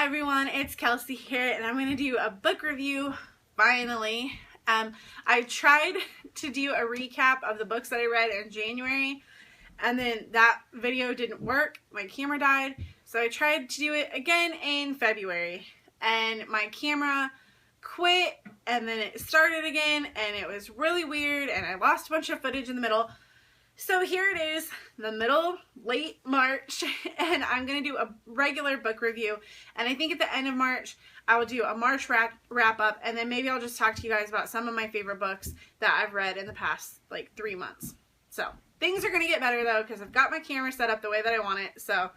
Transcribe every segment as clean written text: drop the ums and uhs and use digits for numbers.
everyone, it's Kelsey here, and I'm going to do a book review, finally. I tried to do a recap of the books that I read in January, and then that video didn't work. My camera died, so I tried to do it again in February, and my camera quit, and then it started again, and it was really weird, and I lost a bunch of footage in the middle. So here it is, late March, and I'm going to do a regular book review, and I think at the end of March, I will do a March wrap up, and then maybe I'll just talk to you guys about some of my favorite books that I've read in the past, 3 months. So, things are going to get better, though, because I've got my camera set up the way that I want it, so,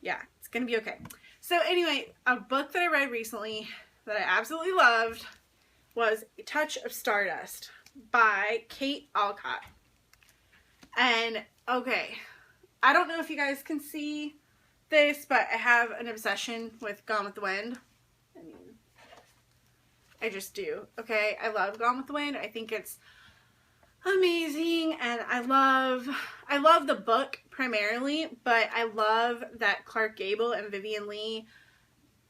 yeah, it's going to be okay. So, anyway, a book that I read recently that I absolutely loved was A Touch of Stardust by Kate Alcott. And, okay, I don't know if you guys can see this, but I have an obsession with Gone with the Wind. I mean, I just do, okay? I love Gone with the Wind. I think it's amazing, and I love the book primarily, but I love that Clark Gable and Vivien Leigh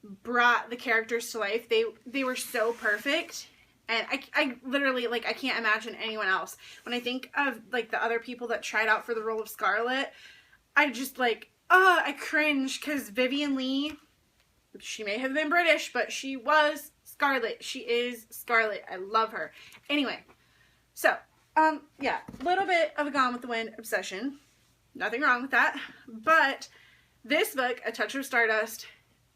brought the characters to life. They were so perfect. And I literally, I can't imagine anyone else. When I think of, the other people that tried out for the role of Scarlet, I just, I cringe, because Vivien Leigh, she may have been British, but she was Scarlet. She is Scarlet. I love her. Anyway, so, yeah, a little bit of a Gone with the Wind obsession. Nothing wrong with that. But this book, A Touch of Stardust,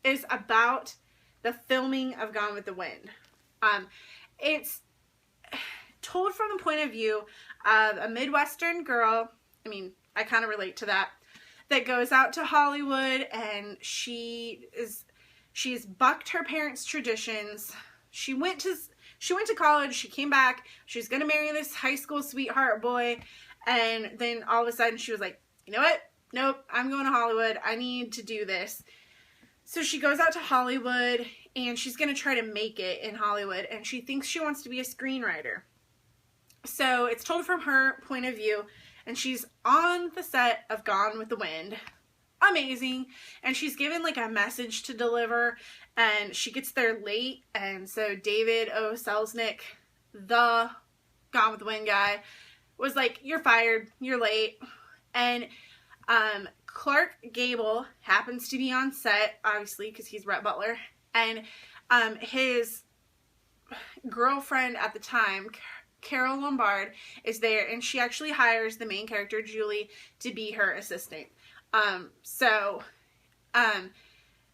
is about the filming of Gone with the Wind. It's told from the point of view of a Midwestern girl, I mean, I kind of relate to that goes out to Hollywood, and she's bucked her parents' traditions. She went to college, she came back, she was going to marry this high school sweetheart boy, and then all of a sudden she was like, you know what? Nope, I'm going to Hollywood. I need to do this. So she goes out to Hollywood, and she's going to try to make it in Hollywood, and she thinks she wants to be a screenwriter. So it's told from her point of view, and she's on the set of Gone with the Wind. Amazing. And she's given a message to deliver, and she gets there late, and so David O. Selznick, the Gone with the Wind guy, was like, you're fired, you're late. And Clark Gable happens to be on set, obviously, because he's Rhett Butler, and his girlfriend at the time, Carol Lombard, is there, and she actually hires the main character, Julie, to be her assistant.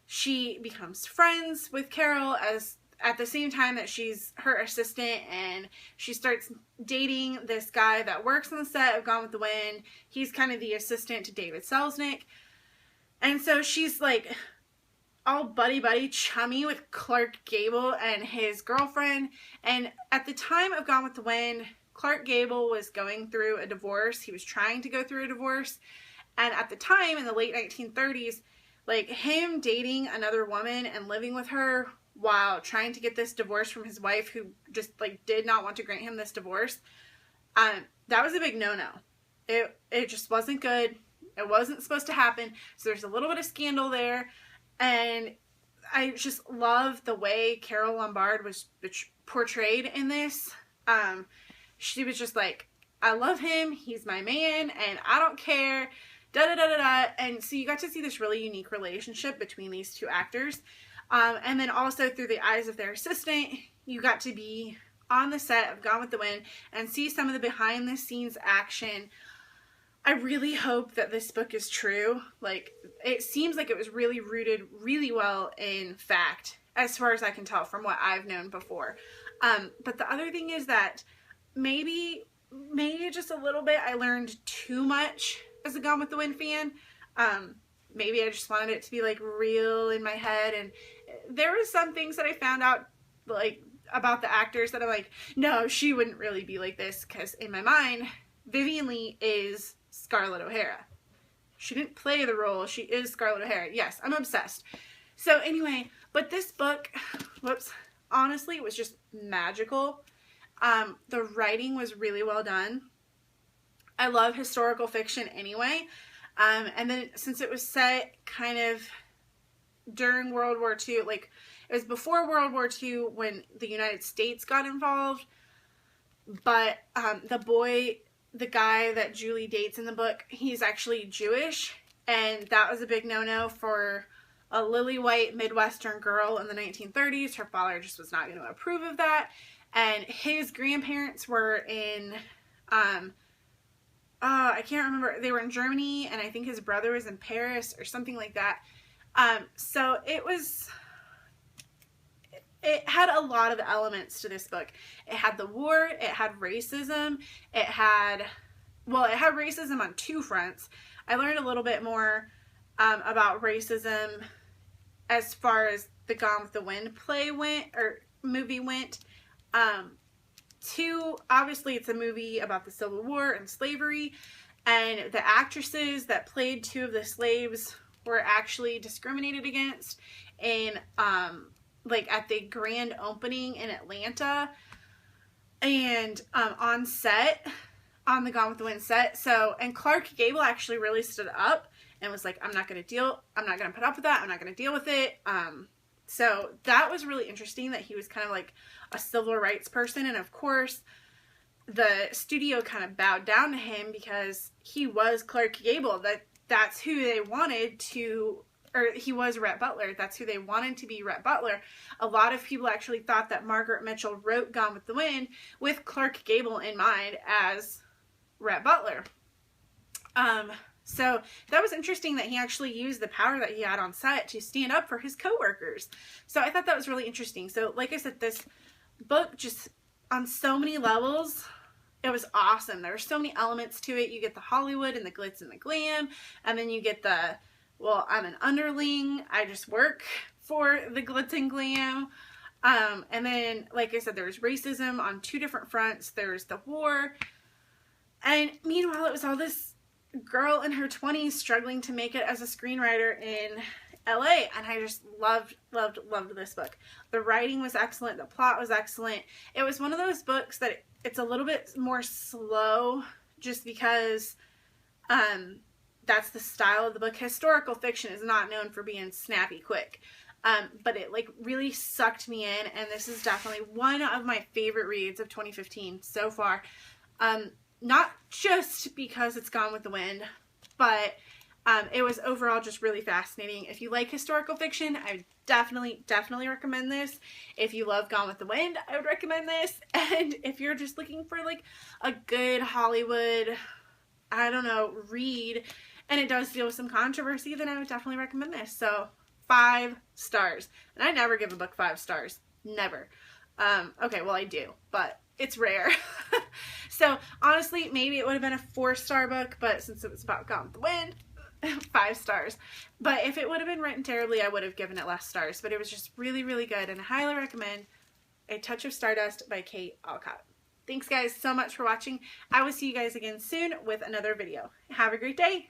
She becomes friends with Carol at the same time that she's her assistant, and she starts dating this guy that works on the set of Gone with the Wind. He's kind of the assistant to David Selznick. And so she's all buddy chummy with Clark Gable and his girlfriend. And at the time of Gone with the Wind, Clark Gable was going through a divorce. He was trying to go through a divorce. And at the time, in the late 1930s, him dating another woman and living with her while trying to get this divorce from his wife, who just did not want to grant him this divorce, that was a big no-no. It just wasn't good. It wasn't supposed to happen. So there's a little bit of scandal there, and I just love the way Carol Lombard was portrayed in this. She was just I love him, he's my man, and I don't care, da-da-da-da-da. And so you got to see this really unique relationship between these two actors. And then also through the eyes of their assistant, you got to be on the set of Gone with the Wind and see some of the behind the scenes action. I really hope that this book is true. It seems like it was really rooted really well in fact, as far as I can tell from what I've known before. But the other thing is that maybe just a little bit I learned too much as a Gone with the Wind fan. Maybe I just wanted it to be real in my head, and there was some things that I found out about the actors that I'm no, she wouldn't really be like this, because in my mind, Vivien Leigh is Scarlett O'Hara. She didn't play the role, she is Scarlett O'Hara. Yes, I'm obsessed. So anyway, but this book, honestly, it was just magical. The writing was really well done. I love historical fiction anyway. And then since it was set kind of during World War II. Like, it was before World War II when the United States got involved. But the guy that Julie dates in the book, he's actually Jewish. And that was a big no-no for a lily-white Midwestern girl in the 1930s. Her father just was not going to approve of that. And his grandparents were in, I can't remember, they were in Germany, and I think his brother was in Paris or something like that. So it had a lot of elements to this book. It had the war, it had racism, it had racism on two fronts. I learned a little bit more about racism as far as the Gone with the Wind movie went. Two, obviously it's a movie about the Civil War and slavery, and the actresses that played two of the slaves were actually discriminated against in like at the grand opening in Atlanta, and on the Gone with the Wind set. So, and Clark Gable actually really stood up and was like, I'm not going to put up with that. I'm not going to deal with it. So that was really interesting that he was kind of like a civil rights person. And of course, the studio kind of bowed down to him because he was Clark Gable. That's who they wanted to, or he was Rhett Butler. That's who they wanted to be Rhett Butler. A lot of people actually thought that Margaret Mitchell wrote Gone with the Wind with Clark Gable in mind as Rhett Butler. So that was interesting that he actually used the power that he had on set to stand up for his coworkers. So I thought that was really interesting. So like I said, this book just on so many levels, it was awesome. There were so many elements to it. You get the Hollywood and the glitz and the glam, and then you get the, well, I'm an underling, I just work for the glitz and glam. And then, like I said, there was racism on two different fronts. There was the war, and meanwhile, it was all this girl in her 20s struggling to make it as a screenwriter in LA, and I just loved this book. The writing was excellent, the plot was excellent. It was one of those books that it's a little bit more slow just because that's the style of the book. Historical fiction is not known for being snappy quick. But it like really sucked me in, and this is definitely one of my favorite reads of 2015 so far. Not just because it's Gone with the Wind, but it was overall just really fascinating. If you like historical fiction, I would definitely recommend this. If you love Gone with the Wind, I would recommend this. And if you're just looking for like a good Hollywood, I don't know, read, and it does deal with some controversy, then I would definitely recommend this. So 5 stars. And I never give a book 5 stars. Never. Okay, well I do, but it's rare. So honestly, maybe it would have been a 4-star book, but since it was about Gone with the Wind, 5 stars. But if it would have been written terribly, I would have given it less stars. But it was just really, really good, and I highly recommend A Touch of Stardust by Kate Alcott. Thanks guys so much for watching. I will see you guys again soon with another video. Have a great day.